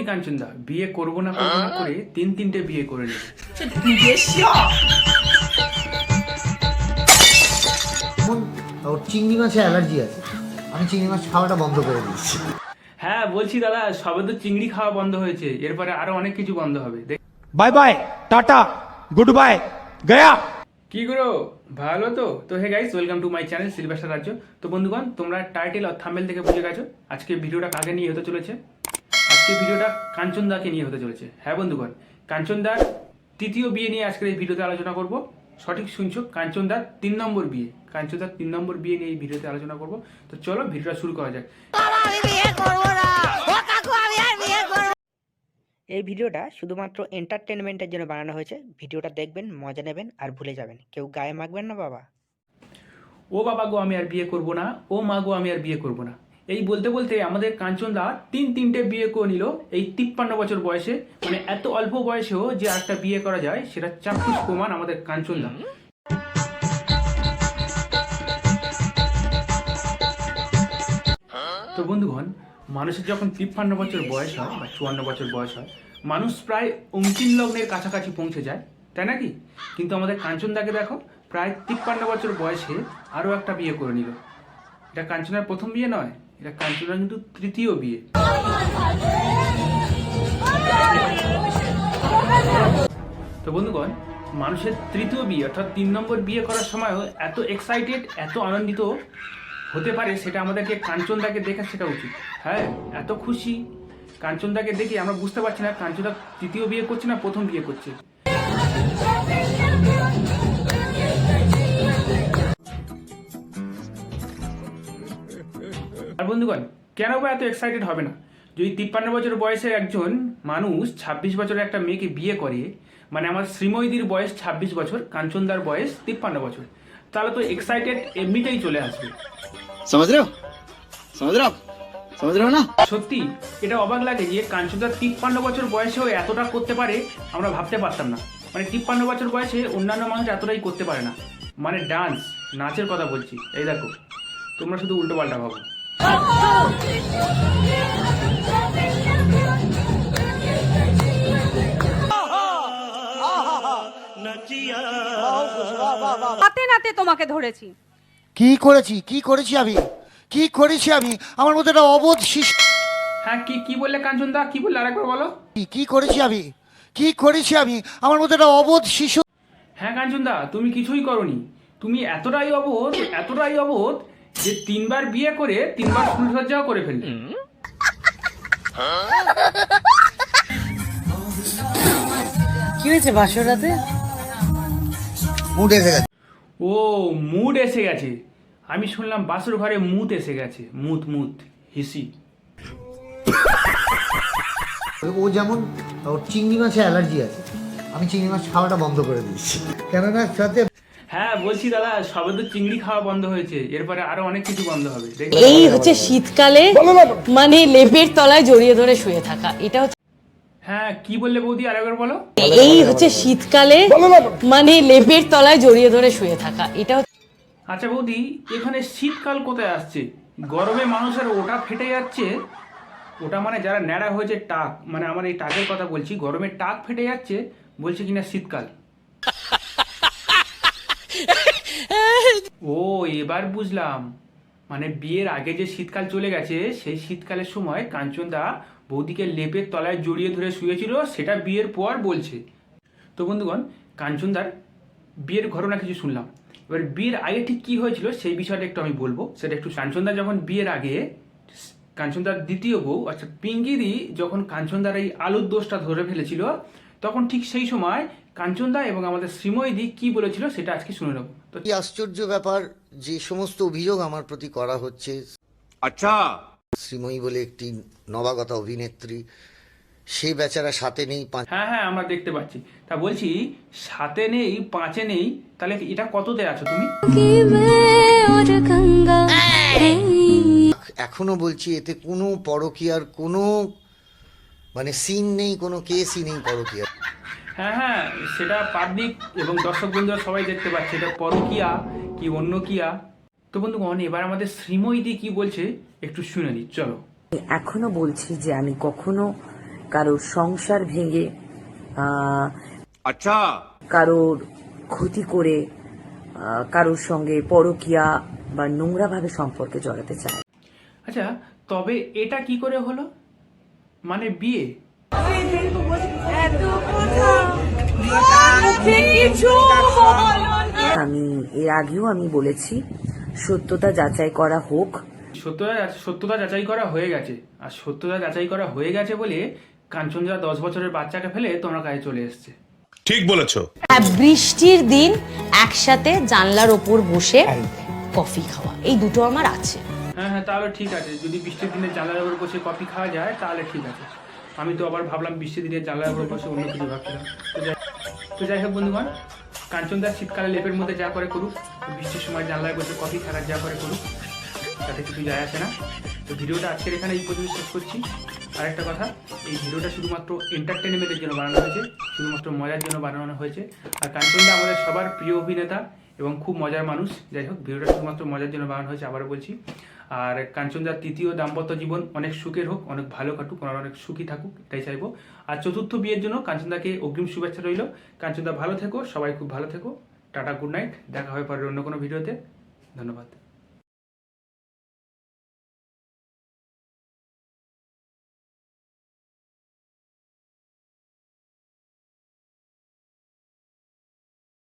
কাঞ্চনদা বিয়ে করবো না করে তিনটে বিয়ে করে নেবে। ওর চিংড়ি মাছে অ্যালার্জি আছে, আমি চিংড়ি মাছ খাওয়াটা বন্ধ করে দিচ্ছি। হ্যাঁ বলছি দাদা, সবে তো চিংড়ি খাওয়া বন্ধ হয়েছে, এরপরে আরো অনেক কিছু বন্ধ হবে। Bye bye tata goodbye गया। কি করো, ভালো তো? তো hey guys, welcome to my channel Sylvester রাজ্য। তো বন্ধুগণ, তোমরা টাইটেল আর থাম্বনেল থেকে বুঝে গেছো আজকে ভিডিওটা কাকে নিয়ে হতে চলেছে। আজকে ভিডিওটা কাঞ্চনদাকে নিয়ে হতে চলেছে। হ্যাঁ বন্ধুগণ, কাঞ্চনদার তৃতীয় বিয়ে নিয়ে আজকের এই ভিডিওতে আলোচনা করব। সঠিক শুনছো, কাঞ্চনদার 3 নম্বর বিয়ে। কাঞ্চনদার 3 নম্বর বিয়ে নিয়ে এই ভিডিওতে আলোচনা করব। তো চলো ভিডিওটা শুরু করা যাক। এই ভিডিওটা শুধুমাত্র এন্টারটেনমেন্টের জন্য বানানো হয়েছে। ভিডিওটা দেখবেন, মজা নেবেন আর ভুলে যাবেন। কেউ গায়ে মাখবেন না বাবা। ও বাবা গো আমি আর বিয়ে করব না, ও মা গো আমি আর বিয়ে করব না, এই বলতে বলতে আমাদের কাঞ্চনদা তিনটে বিয়ে করে নিল এই 53 বছর বয়সে। মানে এত অল্প বয়সেও যে একটা বিয়ে করা যায় সেটা চাক্ষুষ প্রমাণ আমাদের কাঞ্চনদা। তো বন্ধুগণ, মানুষের যখন 53 বছর বয়স হয় বা 54 বছর বয়স হয়, মানুষ প্রায় অন্তিম লগ্নের কাছাকাছি পৌঁছে যায়, তাই নাকি? কিন্তু আমাদের কাঞ্চনদাকে দেখো, প্রায় 53 বছর বয়সে আরও একটা বিয়ে করে নিল। এটা কাঞ্চনার প্রথম বিয়ে নয়, এটা কাঞ্চনার কিন্তু তৃতীয় বিয়ে। তো বন্ধুগণ, মানুষের তৃতীয় বিয়ে অর্থাৎ 3 নম্বর বিয়ে করার সময়ও এত এক্সাইটেড, এত আনন্দিত হতে পারে, সেটা আমাদেরকে কাঞ্চনদাকে দেখে শেখা উচিত। হ্যাঁ, এত খুশি কাঞ্চনদাকে দেখে আমরা বুঝতে পারছি না কাঞ্চনদা তৃতীয় বিয়ে করছে না প্রথম বিয়ে করছে। আর বন্ধুগণ, কেন বা এত এক্সাইটেড হবে না? যদি 53 বছর বয়সে একজন মানুষ 26 বছরের একটা মেয়েকে বিয়ে করে, মানে আমার শ্রীময়ীদির বয়স 26 বছর, কাঞ্চনদার বয়স 53 বছর, তাহলে তো এক্সাইটেড এমনিতেই চলে আসবে। समझ रहे हो समझ रहे हो ना। সত্যি এটা অবাক লাগে যে কাঞ্চনদা 53 বছর বয়সেও এতটা করতে পারে, আমরা ভাবতে পারতাম না। মানে 53 বছর বয়সে অন্যান্য মানুষ এতটাই করতে পারে না। মানে ডান্স, নাচের কথা বলছি। এই দেখো, তোমরা শুধু উল্টো পাল্টা ভাবো। হাতে নাতে তোমাকে ধরেছি। কি করেছি আমি আমার মধ্যে একটা অবোধ শিশু। হ্যাঁ, কি বললে কাঞ্চনদা? কি বললে আরেকবার বলো। কি করেছি আমি আমার মধ্যে একটা অবোধ শিশু। হ্যাঁ কাঞ্চনদা, তুমি কিছুই করনি। তুমি এতটাই অবোধ যে 3 বার বিয়ে করে 3 বার ফুলসজ্জাও করে ফেললে। কি হয়েছে বাসরাতে? মুড এসে গেছে। ও, মুড এসে গেছে। আমি শুনলাম বাসর ঘরে মুত এসে গেছে। মুত হিসি। ও যেমন ওর চিংড়ি মাছে অ্যালার্জি আছে, আমি চিংড়ি মাছ খাওয়াটা বন্ধ করে দিচ্ছি। কেননা সাথে হ্যাঁ বলছি দাদা, সবে তো চিংড়ি খাওয়া বন্ধ হয়েছে, এরপরে আরো অনেক কিছু বন্ধ হবে। এই হচ্ছে শীতকালে মানে লেপের তলায় জড়িয়ে ধরে শুয়ে থাকা। এটা হচ্ছে, হ্যাঁ কি বললে বৌদি, আরেকবার বলো। এই হচ্ছে শীতকালে মানে লেপের তলায় জড়িয়ে ধরে শুয়ে থাকা। এটা হচ্ছে, আচ্ছা বৌদি, এখানে শীতকাল কোথায় আসছে? গরমে মানুষের ওটা ফেটে যাচ্ছে। ওটা মানে যারা ন্যাড়া হয়েছে টাক, মানে আমার এই টাকের কথা বলছি, গরমে টাক ফেটে যাচ্ছে, বলছে কিনা শীতকাল। ও, এবার বুঝলাম। মানে বিয়ের আগে যে শীতকাল চলে গেছে, সেই শীতকালের সময় কাঞ্চনদা বৌদিকে লেপের তলায় জড়িয়ে ধরে শুয়েছিল, সেটা বিয়ের পর বলছে। তো বন্ধুগণ, কাঞ্চনদার বিয়ের ঘটনা কিছু শুনলাম। এবার বিয়ের আগে ঠিক কী হয়েছিল সেই বিষয়টা একটু আমি বলবো। সেটা একটু, কাঞ্চনদা যখন বিয়ের আগে, কাঞ্চনদার দ্বিতীয় বউ অর্থাৎ পিঙ্কিদি যখন কাঞ্চনদার এই আলুর দোষটা ধরে ফেলেছিল, তখন ঠিক সেই সময় কাঞ্চনদা এবং আমাদের শ্রীময়ীদি কি বলেছিল সেটা আজকে শুনে নেব। তো কি আশ্চর্য ব্যাপার, যে সমস্ত অভিযোগ আমার প্রতি করা হচ্ছে, अच्छा শ্রীময়ী বলে একটি নবাগতা অভিনেত্রী, সে বেচারা সাথে নেই হ্যাঁ আমরা দেখতে পাচ্ছি। তা বলছি, 7-এ নেই 5-এ নেই, তাহলে এটা কততে আছো তুমি? এখনো বলছি, এতে কোনো পরকীয়ার কোনো মানে সিন নেই, কোনো কেসই নেই পরকীয়ার। হ্যাঁ সেটা পাবলিক এবং দর্শক বন্ধুরা সবাই দেখতে পাচ্ছে, এটা পরকীয়া কি অন্য কিয়া। তো বন্ধুগণ, এবার আমাদের শ্রীময়ীদি কি বলছে একটু শুনে নিই, চলো। এখনো বলছি যে আমি কখনো কারোর সংসার ভেঙে अच्छा কারোর ক্ষতি করে কারোর সঙ্গে পরকীয়া বা নোংরাভাবে সম্পর্কে জড়াতে চায়। আচ্ছা, তবে এটা কি করে হলো? মানে বিয়ে? আমি এর আগেও আমি বলেছি সত্যতা যাচাই করা হোক। সত্যতা যাচাই করা হয়ে গেছে, আর সত্যতা যাচাই করা হয়ে গেছে বলে কাঞ্চনজা 10 বছরের বাচ্চাকে ফেলে তোমার কাছে চলে এসছে। ঠিক বলেছো। বৃষ্টির দিন একসাথে জানলার ওপর বসে কফি খাওয়া, এই দুটো আমার আছে। হ্যাঁ, তাহলে ঠিক আছে। যদি বৃষ্টির দিনে জানলার উপর বসে কফি খাওয়া যায় তাহলে ঠিক আছে। আমি তো আবার ভাবলাম বৃষ্টির দিনে জানলার উপর বসে অন্য কিছু ভাবছিলাম। তো যাই হোক বন্ধুগণ, কাঞ্চনদার শীতকালে লেপের মধ্যে যা করে করুক, বৃষ্টির সময় জানলায় বসে কফি খাওয়ার যা করে করুক, তাতে কিছু যায় আসে না। তো ভিডিওটা আজকের এখানে এই পর্যন্ত শেষ করছি। আর একটা কথা, এই ভিডিওটা শুধুমাত্র এন্টারটেনমেন্টের জন্য বানানো হয়েছে, শুধুমাত্র মজার জন্য বানানো হয়েছে। আর কাঞ্চনদা আমাদের সবার প্রিয় অভিনেতা এবং খুব মজার মানুষ। যাই হোক, ভিডিওটা শুধুমাত্র মজার জন্য বানানো হয়েছে, আবারও বলছি। আর কাঞ্চনদার তৃতীয় দাম্পত্য জীবন অনেক সুখের হোক, অনেক ভালো কাটুক, ওনারা অনেক সুখী থাকুক, এটাই চাইবো। আর চতুর্থ বিয়ের জন্য কাঞ্চনদাকে অগ্রিম শুভেচ্ছা রইল। কাঞ্চনদা ভালো থেকো, সবাই খুব ভালো থেকো। টাটা, গুড নাইট, দেখা হবে পরের অন্য কোনো ভিডিওতে। ধন্যবাদ।